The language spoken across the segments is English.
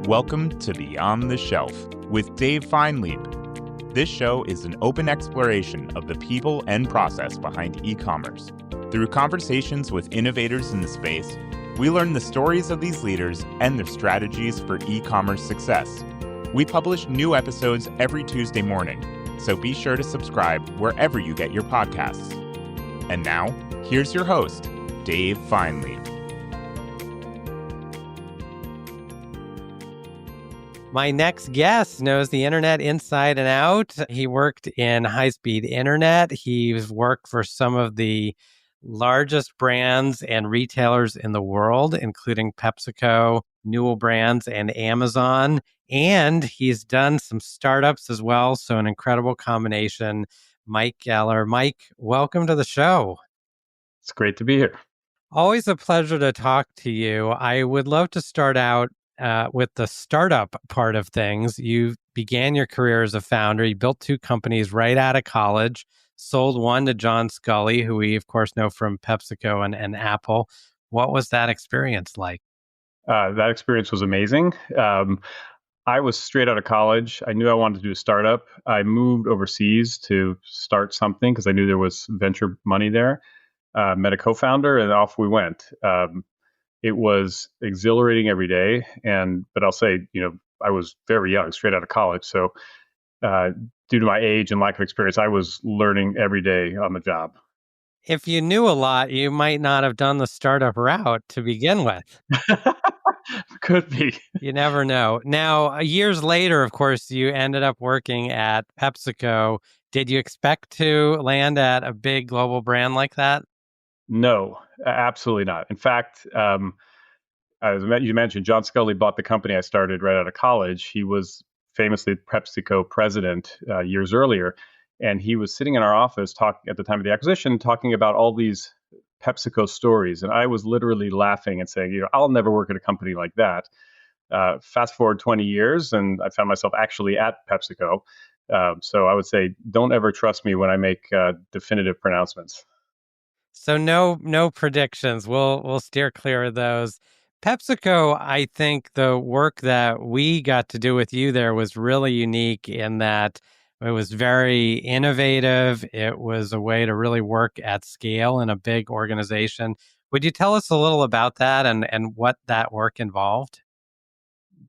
Welcome to Beyond the Shelf with Dave Feinlieb. This show is an open exploration of the people and process behind e-commerce. Through conversations with innovators in the space, we learn the stories of these leaders and their strategies for e-commerce success. We publish new episodes every Tuesday morning, so be sure to subscribe wherever you get your podcasts. And now, here's your host, Dave Feinlieb. My next guest knows the internet inside and out. He worked in high-speed internet. He's worked for some of the largest brands and retailers in the world, including PepsiCo, Newell Brands, and Amazon. And he's done some startups as well. So an incredible combination. Mike Geller. Mike, welcome to the show. It's great to be here. Always a pleasure to talk to you. I would love to start out with the startup part of things. You began your career as a founder. You built two companies right out of college, sold one to John Sculley, who we, of course, know from PepsiCo and Apple. What was that experience like? That experience was amazing. I was straight out of college. I knew I wanted to do a startup. I moved overseas to start something because I knew there was venture money there. Met a co-founder and off we went. It was exhilarating every day. But I'll say, I was very young, straight out of college. So due to my age and lack of experience, I was learning every day on the job. If you knew a lot, you might not have done the startup route to begin with. Could be. You never know. Now, years later, of course, you ended up working at PepsiCo. Did you expect to land at a big global brand like that? No, absolutely not. In fact, as you mentioned, John Sculley bought the company I started right out of college. He was famously PepsiCo president years earlier, and he was sitting in our office at the time of the acquisition, talking about all these PepsiCo stories. And I was literally laughing and saying, I'll never work at a company like that. Fast forward 20 years, and I found myself actually at PepsiCo. So I would say, don't ever trust me when I make definitive pronouncements. So no predictions. We'll steer clear of those. PepsiCo, I think the work that we got to do with you there was really unique in that it was very innovative. It was a way to really work at scale in a big organization. Would you tell us a little about that and what that work involved?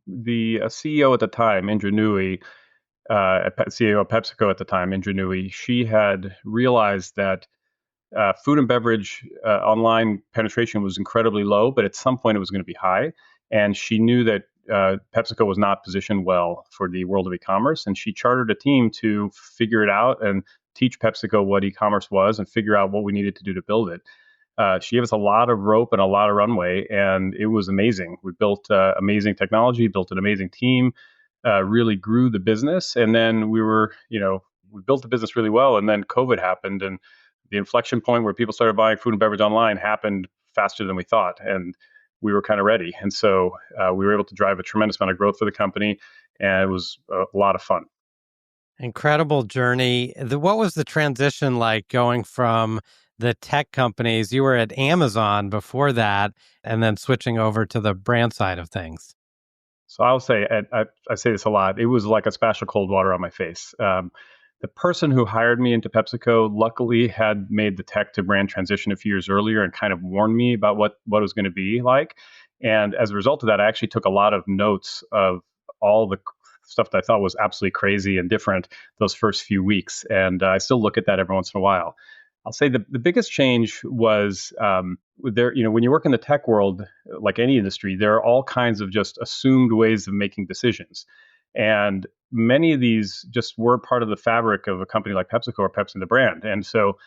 The CEO at the time, Indra Nooyi, CEO of PepsiCo at the time, Indra Nooyi, she had realized that food and beverage online penetration was incredibly low, but at some point it was going to be high. And she knew that PepsiCo was not positioned well for the world of e-commerce. And she chartered a team to figure it out and teach PepsiCo what e-commerce was and figure out what we needed to do to build it. She gave us a lot of rope and a lot of runway, and it was amazing. We built amazing technology, built an amazing team, really grew the business. And then we built the business really well. And then COVID happened, and the inflection point where people started buying food and beverage online happened faster than we thought, and we were kind of ready. And so we were able to drive a tremendous amount of growth for the company, and it was a lot of fun. Incredible journey. What was the transition like going from the tech companies? You were at Amazon before that, and then switching over to the brand side of things. So I'll say, I say this a lot, it was like a splash of cold water on my face. The person who hired me into PepsiCo luckily had made the tech to brand transition a few years earlier and kind of warned me about what it was going to be like. And as a result of that, I actually took a lot of notes of all the stuff that I thought was absolutely crazy and different those first few weeks. And I still look at that every once in a while. I'll say the biggest change was there. When you work in the tech world, like any industry, there are all kinds of just assumed ways of making decisions. And many of these just weren't part of the fabric of a company like PepsiCo or Pepsi the brand. And so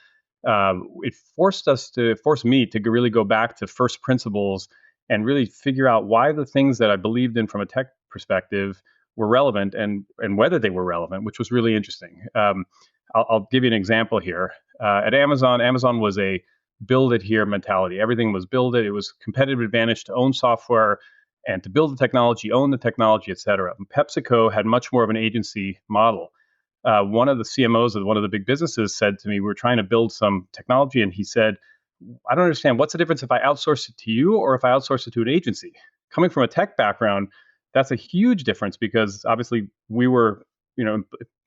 it forced me to really go back to first principles and really figure out why the things that I believed in from a tech perspective were relevant and whether they were relevant, which was really interesting. I'll give you an example here. At Amazon was a build it here mentality. Everything was build it. It was competitive advantage to own software and to build the technology, own the technology, et cetera. And PepsiCo had much more of an agency model. One of the CMOs of one of the big businesses said to me, we're trying to build some technology. And he said, I don't understand. What's the difference if I outsource it to you or if I outsource it to an agency? Coming from a tech background, that's a huge difference because obviously we were,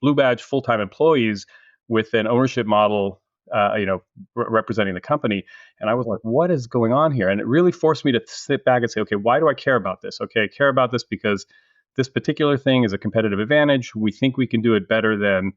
blue badge full-time employees with an ownership model, representing the company. And I was like, what is going on here? And it really forced me to sit back and say, okay, why do I care about this? Okay, I care about this because this particular thing is a competitive advantage. We think we can do it better than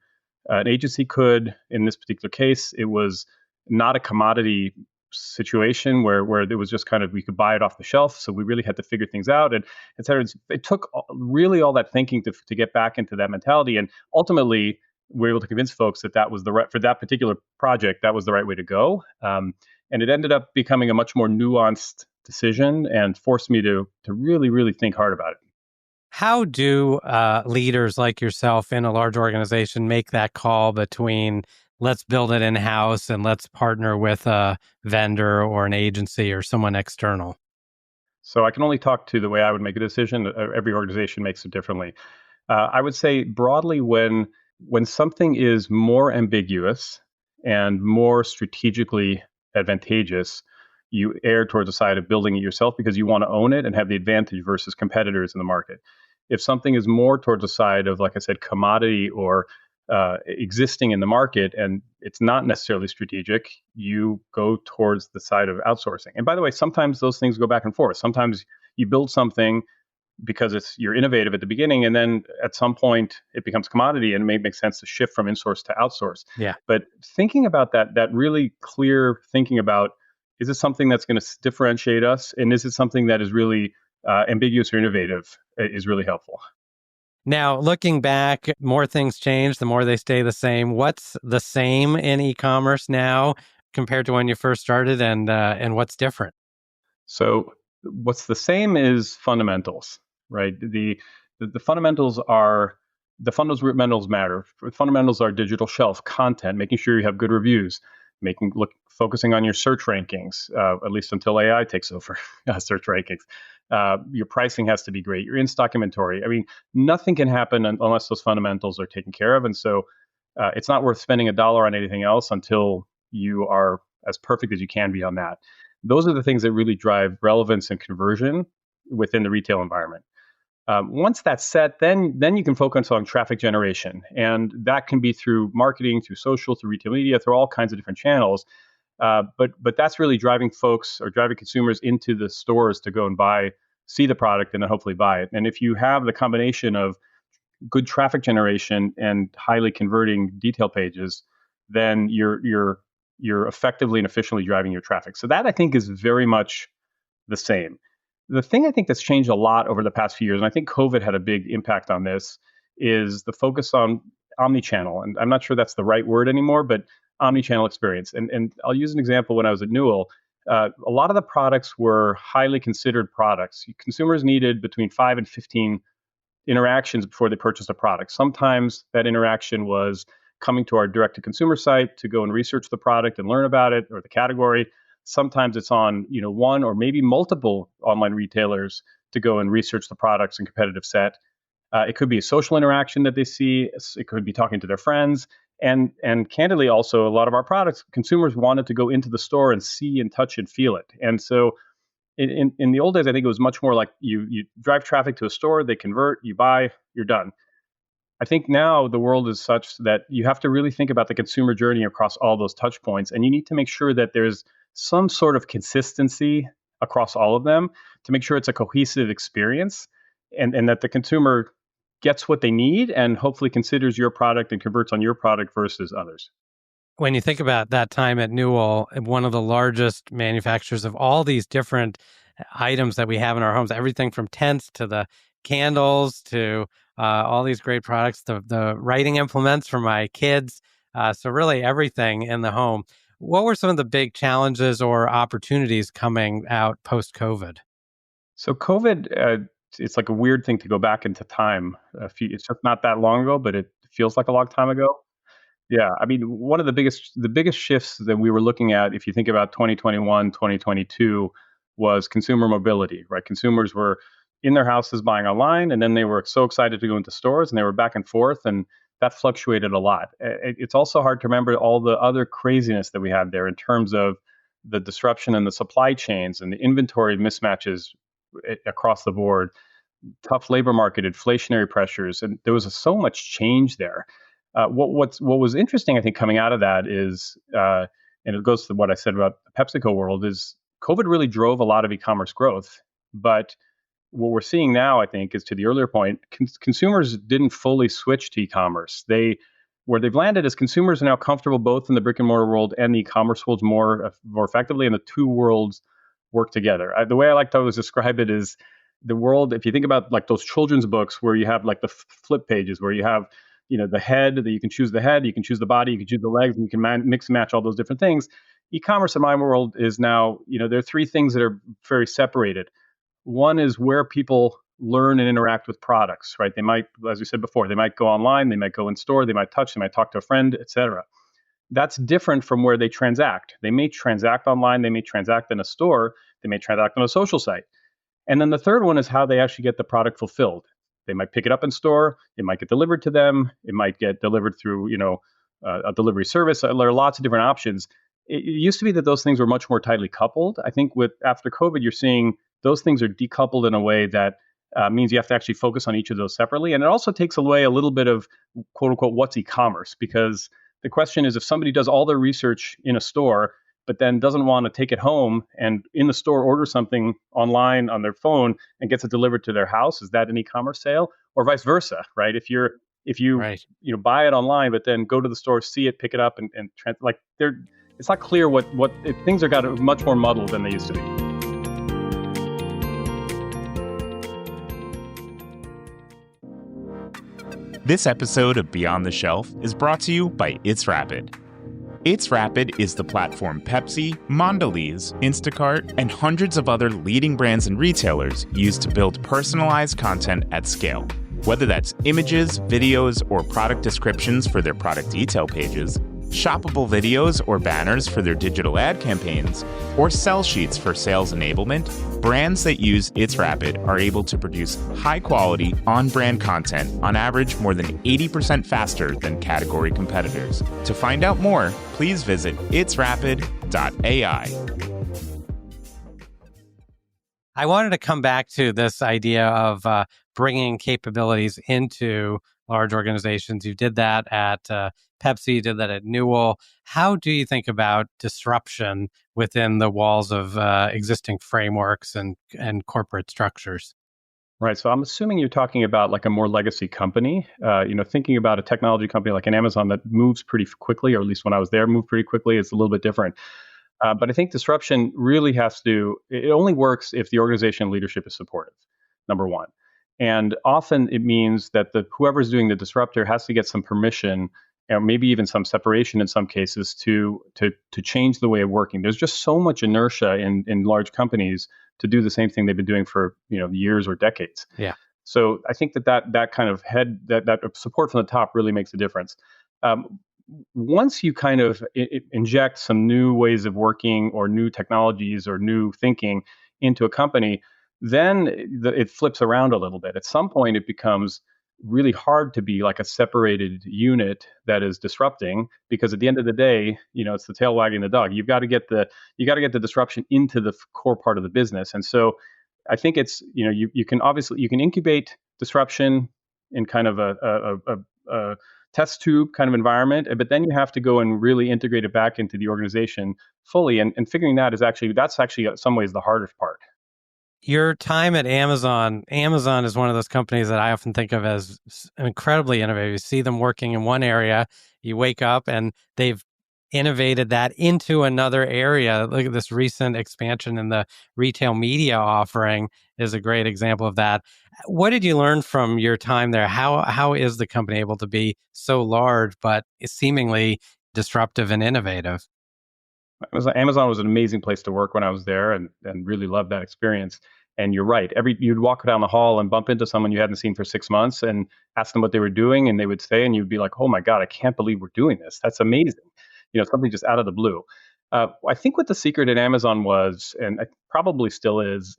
an agency could. In this particular case, it was not a commodity situation where it was just kind of we could buy it off the shelf. So we really had to figure things out, and et cetera. It took really all that thinking to get back into that mentality, and ultimately we were able to convince folks that that was the right for that particular project. That was the right way to go, and it ended up becoming a much more nuanced decision and forced me to really think hard about it. How do leaders like yourself in a large organization make that call between let's build it in-house and let's partner with a vendor or an agency or someone external? So I can only talk to the way I would make a decision. Every organization makes it differently. I would say broadly, when something is more ambiguous and more strategically advantageous, you err towards the side of building it yourself because you want to own it and have the advantage versus competitors in the market. If something is more towards the side of, like I said, commodity or existing in the market and it's not necessarily strategic, you go towards the side of outsourcing. And by the way, sometimes those things go back and forth. Sometimes you build something because you're innovative at the beginning, and then at some point it becomes commodity, and it may make sense to shift from in-source to outsource. Yeah. But thinking about that really clear thinking about, is it something that's going to differentiate us, and is it something that is really ambiguous or innovative, is really helpful. Now, looking back, more things change, the more they stay the same. What's the same in e-commerce now compared to when you first started, and what's different? So what's the same is fundamentals, right? The fundamentals are the fundamentals matter. Fundamentals are digital shelf content, making sure you have good reviews, focusing on your search rankings, at least until AI takes over search rankings. Your pricing has to be great. Your in-stock inventory. I mean, nothing can happen unless those fundamentals are taken care of. And so it's not worth spending $1 on anything else until you are as perfect as you can be on that. Those are the things that really drive relevance and conversion within the retail environment. Once that's set, then you can focus on traffic generation, and that can be through marketing, through social, through retail media, through all kinds of different channels. But that's really driving folks or driving consumers into the stores to go and see the product, and then hopefully buy it. And if you have the combination of good traffic generation and highly converting detail pages, then you're effectively and efficiently driving your traffic. So that I think is very much the same. The thing I think that's changed a lot over the past few years, and I think COVID had a big impact on this, is the focus on omnichannel. And I'm not sure that's the right word anymore, but omnichannel experience. And I'll use an example. When I was at Newell, a lot of the products were highly considered products. Consumers needed between 5 and 15 interactions before they purchased a product. Sometimes that interaction was coming to our direct-to-consumer site to go and research the product and learn about it or the category. Sometimes it's on one or maybe multiple online retailers to go and research the products and competitive set. It could be a social interaction that they see. It could be talking to their friends. And candidly, also, a lot of our products, consumers wanted to go into the store and see and touch and feel it. And so in the old days, I think it was much more like you drive traffic to a store, they convert, you buy, you're done. I think now the world is such that you have to really think about the consumer journey across all those touch points. And you need to make sure that there's some sort of consistency across all of them to make sure it's a cohesive experience, and that the consumer gets what they need and hopefully considers your product and converts on your product versus others. When you think about that time at Newell, one of the largest manufacturers of all these different items that we have in our homes, everything from tents to the candles to all these great products, the writing implements for my kids. So really everything in the home. What were some of the big challenges or opportunities coming out post-COVID? So COVID, it's like a weird thing to go back into time. It's just not that long ago, but it feels like a long time ago. Yeah, I mean, one of the biggest shifts that we were looking at, if you think about 2021, 2022, was consumer mobility, right? Consumers were in their houses buying online, and then they were so excited to go into stores, and they were back and forth, and that fluctuated a lot. It's also hard to remember all the other craziness that we had there in terms of the disruption in the supply chains and the inventory mismatches across the board. tough labor market, inflationary pressures, and there was so much change there. What was interesting, I think, coming out of that is, and it goes to what I said about the PepsiCo world, is COVID really drove a lot of e-commerce growth. But what we're seeing now, I think, is to the earlier point, consumers didn't fully switch to e-commerce. Where they've landed is consumers are now comfortable both in the brick and mortar world and the e-commerce world more effectively, and the two worlds work together. The way I like to always describe it is the world. If you think about like those children's books where you have like the flip pages, where you have the head, that you can choose the head, you can choose the body, you can choose the legs, and you can mix and match all those different things. E-commerce in my world is now, there are three things that are very separated. One is where people learn and interact with products, right? They might, as we said before, they might go online, they might go in store, they might touch, they might talk to a friend, etc. That's different from where they transact. They may transact online, they may transact in a store, they may transact on a social site. And then the third one is how they actually get the product fulfilled. They might pick it up in store, it might get delivered to them, it might get delivered through, a delivery service. There are lots of different options. It used to be that those things were much more tightly coupled. I think after COVID, you're seeing those things are decoupled in a way that means you have to actually focus on each of those separately. And it also takes away a little bit of, quote unquote, what's e-commerce? Because the question is, if somebody does all their research in a store, but then doesn't want to take it home and in the store order something online on their phone and gets it delivered to their house, is that an e-commerce sale? Or vice versa, right? If you Right. Buy it online, but then go to the store, see it, pick it up, and it's not clear things are got much more muddled than they used to be. This episode of Beyond the Shelf is brought to you by It's Rapid. It's Rapid is the platform Pepsi, Mondelez, Instacart, and hundreds of other leading brands and retailers use to build personalized content at scale. Whether that's images, videos, or product descriptions for their product detail pages, shoppable videos or banners for their digital ad campaigns, or sell sheets for sales enablement, brands that use It's Rapid are able to produce high-quality, on-brand content on average more than 80% faster than category competitors. To find out more, please visit itsrapid.ai. I wanted to come back to this idea of bringing capabilities into large organizations. You did that at Pepsi, you did that at Newell. How do you think about disruption within the walls of existing frameworks and corporate structures? Right. So I'm assuming you're talking about like a more legacy company, thinking about a technology company like an Amazon that moves pretty quickly, or at least when I was there, moved pretty quickly. It's a little bit different. But I think disruption really it only works if the organization leadership is supportive, number one. And often it means that whoever's doing the disruptor has to get some permission, or maybe even some separation in some cases, to change the way of working. There's just so much inertia in large companies to do the same thing they've been doing for years or decades. Yeah. So I think that kind of that support from the top really makes a difference. Once you kind of inject some new ways of working or new technologies or new thinking into a company, then it flips around a little bit. At some point, it becomes really hard to be like a separated unit that is disrupting, because at the end of the day, it's the tail wagging the dog. You got to get the disruption into the core part of the business. And so I think it's, you can incubate disruption in kind of a test tube kind of environment, but then you have to go and really integrate it back into the organization fully. And figuring that's actually in some ways the hardest part. Your time at Amazon is one of those companies that I often think of as incredibly innovative. You see them working in one area, you wake up and they've innovated that into another area. Look at this recent expansion in the retail media offering is a great example of that. What did you learn from your time there? How is the company able to be so large, but seemingly disruptive and innovative? Amazon was an amazing place to work when I was there, and really loved that experience. And you're right. You'd walk down the hall and bump into someone you hadn't seen for 6 months and ask them what they were doing, and they would say, and you'd be like, "Oh my God, I can't believe we're doing this. That's amazing." Something just out of the blue. I think what the secret at Amazon was, and it probably still is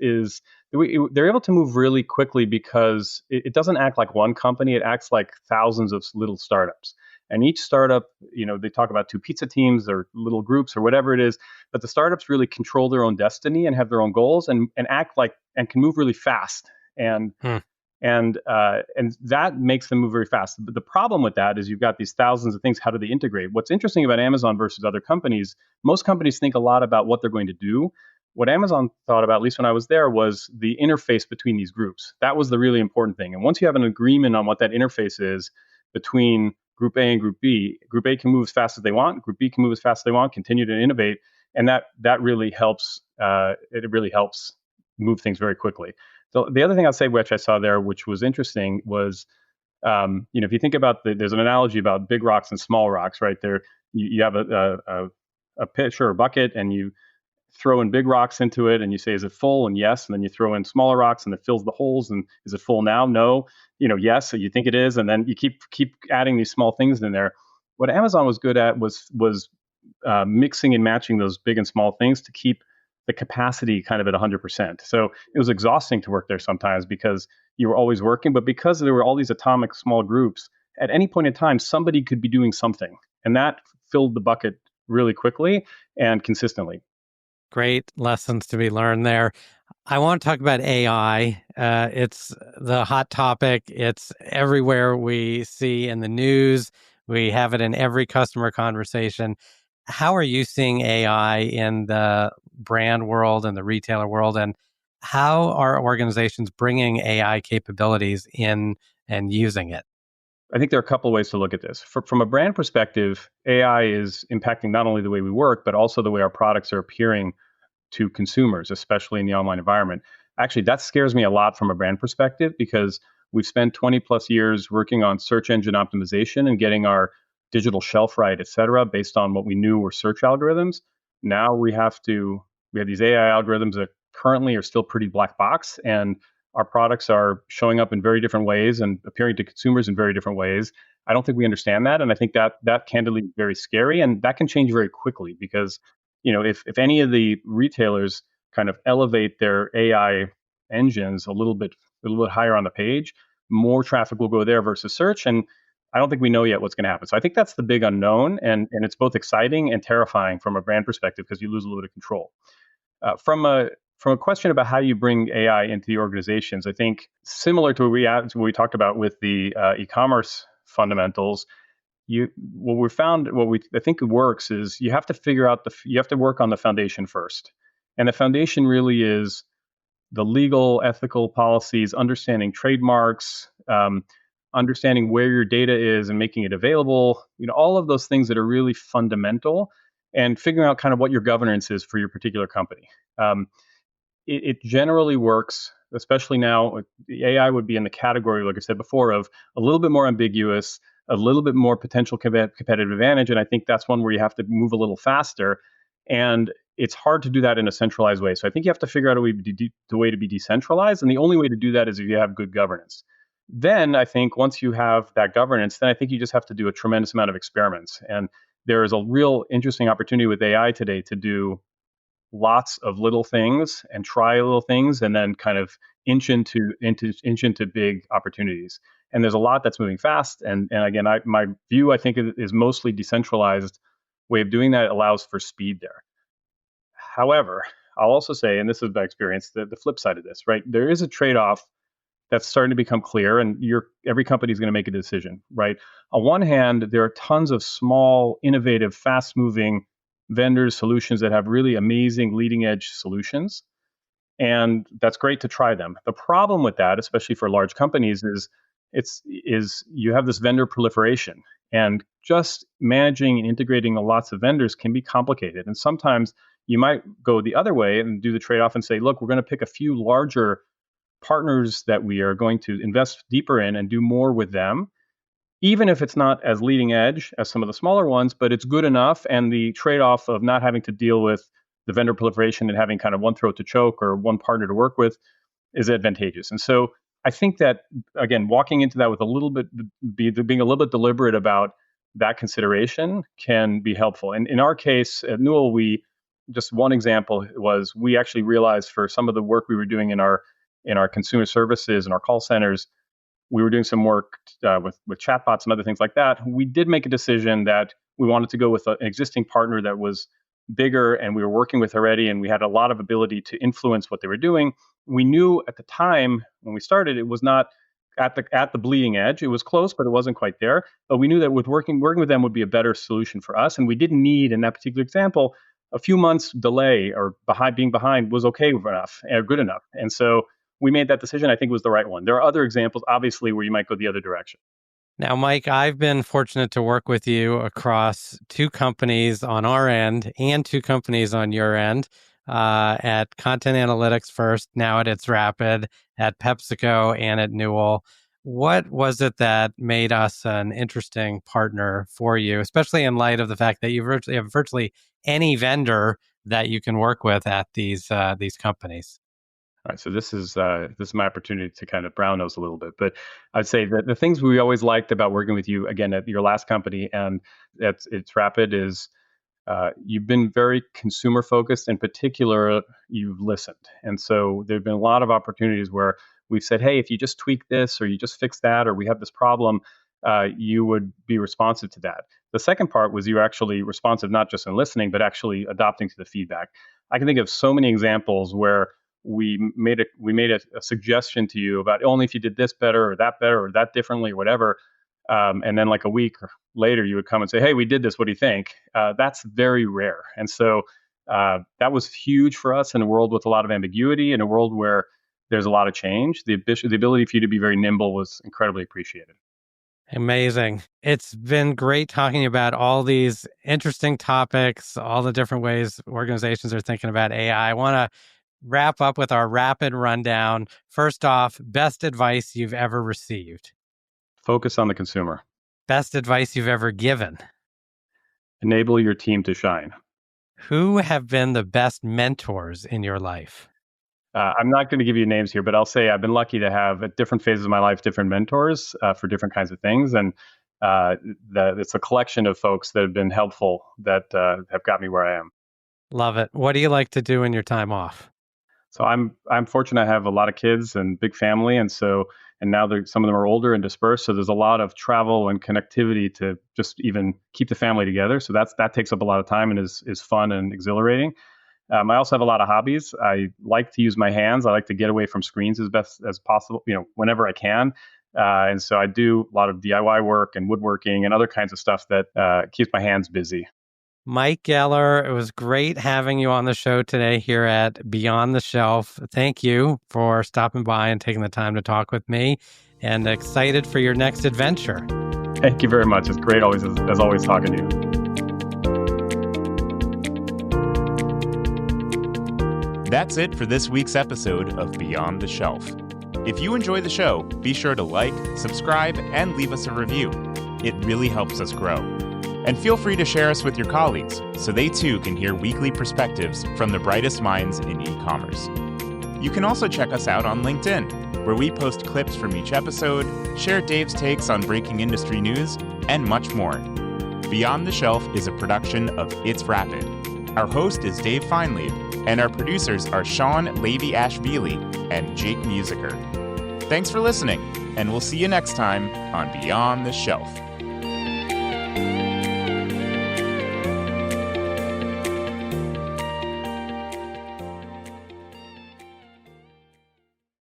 they're able to move really quickly because it doesn't act like one company. It acts like thousands of little startups. And each startup, they talk about 2 pizza teams or little groups or whatever it is, but the startups really control their own destiny and have their own goals and act like and can move really fast. And Hmm. and that makes them move very fast. But the problem with that is you've got these thousands of things. How do they integrate? What's interesting about Amazon versus other companies, most companies think a lot about what they're going to do. What Amazon thought about, at least when I was there, was the interface between these groups. That was the really important thing. And once you have an agreement on what that interface is between Group A and Group B, Group A can move as fast as they want, Group B can move as fast as they want, continue to innovate, and that really helps. It really helps move things very quickly. So the other thing I'll say, which I saw there, which was interesting, was if you think about there's an analogy about big rocks and small rocks, right? There, you have a pitcher or bucket, and you throw in big rocks into it, and you say, "Is it full?" And yes, and then you throw in smaller rocks, and it fills the holes. And is it full now? No. Yes. So you think it is, and then you keep adding these small things in there. What Amazon was good at was mixing and matching those big and small things to keep the capacity kind of at 100%. So it was exhausting to work there sometimes because you were always working, but because there were all these atomic small groups, at any point in time, somebody could be doing something. And that filled the bucket really quickly and consistently. Great lessons to be learned there. I want to talk about AI. It's the hot topic. It's everywhere we see in the news. We have it in every customer conversation. How are you seeing AI in the brand world and the retailer world? And how are organizations bringing AI capabilities in and using it? I think there are a couple of ways to look at this. From a brand perspective, AI is impacting not only the way we work, but also the way our products are appearing to consumers, especially in the online environment. Actually, that scares me a lot from a brand perspective because we've spent 20 plus years working on search engine optimization and getting our digital shelf right, et cetera, based on what we knew were search algorithms. Now we have these AI algorithms that currently are still pretty black box, and our products are showing up in very different ways and appearing to consumers in very different ways. I don't think we understand that, and I think that candidly is very scary, and that can change very quickly because if any of the retailers kind of elevate their AI engines a little bit higher on the page, more traffic will go there versus search. And I don't think we know yet what's going to happen. So I think that's the big unknown, and it's both exciting and terrifying from a brand perspective because you lose a little bit of control. From a question about how you bring AI into the organizations, I think similar to what we talked about with the e-commerce fundamentals, I think it works is you have to figure out you have to work on the foundation first, and the foundation really is the legal, ethical policies, understanding trademarks, understanding where your data is and making it available. All of those things that are really fundamental, and figuring out kind of what your governance is for your particular company. It generally works, especially now. The AI would be in the category, like I said before, of a little bit more ambiguous, a little bit more potential competitive advantage. And I think that's one where you have to move a little faster. And it's hard to do that in a centralized way. So I think you have to figure out a way to be decentralized. And the only way to do that is if you have good governance. Then I think once you have that governance, then I think you just have to do a tremendous amount of experiments. And there is a real interesting opportunity with AI today to do lots of little things and try little things and then kind of inch into big opportunities. And there's a lot that's moving fast. And again, my view, I think, is mostly decentralized way of doing that allows for speed there. However, I'll also say, and this is my experience, the flip side of this, right? There is a trade-off that's starting to become clear, and every company is going to make a decision, right? On one hand, there are tons of small, innovative, fast-moving vendors, solutions that have really amazing leading-edge solutions, and that's great to try them. The problem with that, especially for large companies, is you have this vendor proliferation, and just managing and integrating lots of vendors can be complicated. And sometimes you might go the other way and do the trade-off and say, look, we're going to pick a few larger partners that we are going to invest deeper in and do more with them, even if it's not as leading edge as some of the smaller ones, but it's good enough. And the trade-off of not having to deal with the vendor proliferation and having kind of one throat to choke or one partner to work with is advantageous. And so I think that, again, walking into that with being a little bit deliberate about that consideration can be helpful. And in our case at Newell, just one example was we actually realized for some of the work we were doing in our consumer services and our call centers, we were doing some work with chatbots and other things like that. We did make a decision that we wanted to go with an existing partner that was bigger and we were working with already and we had a lot of ability to influence what they were doing, we knew at the time when we started, it was not at the bleeding edge. It was close, but it wasn't quite there. But we knew that with working with them would be a better solution for us. And we didn't need, in that particular example, a few months delay or being behind was okay enough or good enough. And so we made that decision. I think it was the right one. There are other examples, obviously, where you might go the other direction. Now, Mike, I've been fortunate to work with you across 2 companies on our end and 2 companies on your end, at Content Analytics first, now at It's Rapid, at PepsiCo, and at Newell. What was it that made us an interesting partner for you, especially in light of the fact that you have virtually any vendor that you can work with at these companies? All right, so this is my opportunity to kind of brown nose a little bit, but I'd say that the things we always liked about working with you again at your last company and It's Rapid is you've been very consumer focused. In particular, you've listened, and so there've been a lot of opportunities where we've said, hey, if you just tweak this or you just fix that or we have this problem, you would be responsive to that. The second part was you were actually responsive not just in listening, but actually adopting to the feedback. I can think of so many examples where we made a suggestion to you about only if you did this better or that differently or whatever. And then like a week later, you would come and say, hey, we did this. What do you think? That's very rare. And so that was huge for us in a world with a lot of ambiguity, in a world where there's a lot of change. The ability for you to be very nimble was incredibly appreciated. Amazing. It's been great talking about all these interesting topics, all the different ways organizations are thinking about AI. I want to wrap up with our rapid rundown. First off, best advice you've ever received. Focus on the consumer. Best advice you've ever given. Enable your team to shine. Who have been the best mentors in your life? I'm not going to give you names here, but I'll say I've been lucky to have at different phases of my life, different mentors for different kinds of things. And it's a collection of folks that have been helpful that have got me where I am. Love it. What do you like to do in your time off? So I'm fortunate I have a lot of kids and big family. And now some of them are older and dispersed. So there's a lot of travel and connectivity to just even keep the family together. So that takes up a lot of time and is fun and exhilarating. I also have a lot of hobbies. I like to use my hands. I like to get away from screens as best as possible, whenever I can. And so I do a lot of DIY work and woodworking and other kinds of stuff that keeps my hands busy. Mike Geller, it was great having you on the show today here at Beyond the Shelf. Thank you for stopping by and taking the time to talk with me, and excited for your next adventure. Thank you very much. It's great as always talking to you. That's it for this week's episode of Beyond the Shelf. If you enjoy the show, be sure to like, subscribe, and leave us a review. It really helps us grow. And feel free to share us with your colleagues so they too can hear weekly perspectives from the brightest minds in e-commerce. You can also check us out on LinkedIn, where we post clips from each episode, share Dave's takes on breaking industry news, and much more. Beyond the Shelf is a production of It's Rapid. Our host is Dave Feinlieb, and our producers are Sean Levy-Ashvili and Jake Musiker. Thanks for listening, and we'll see you next time on Beyond the Shelf.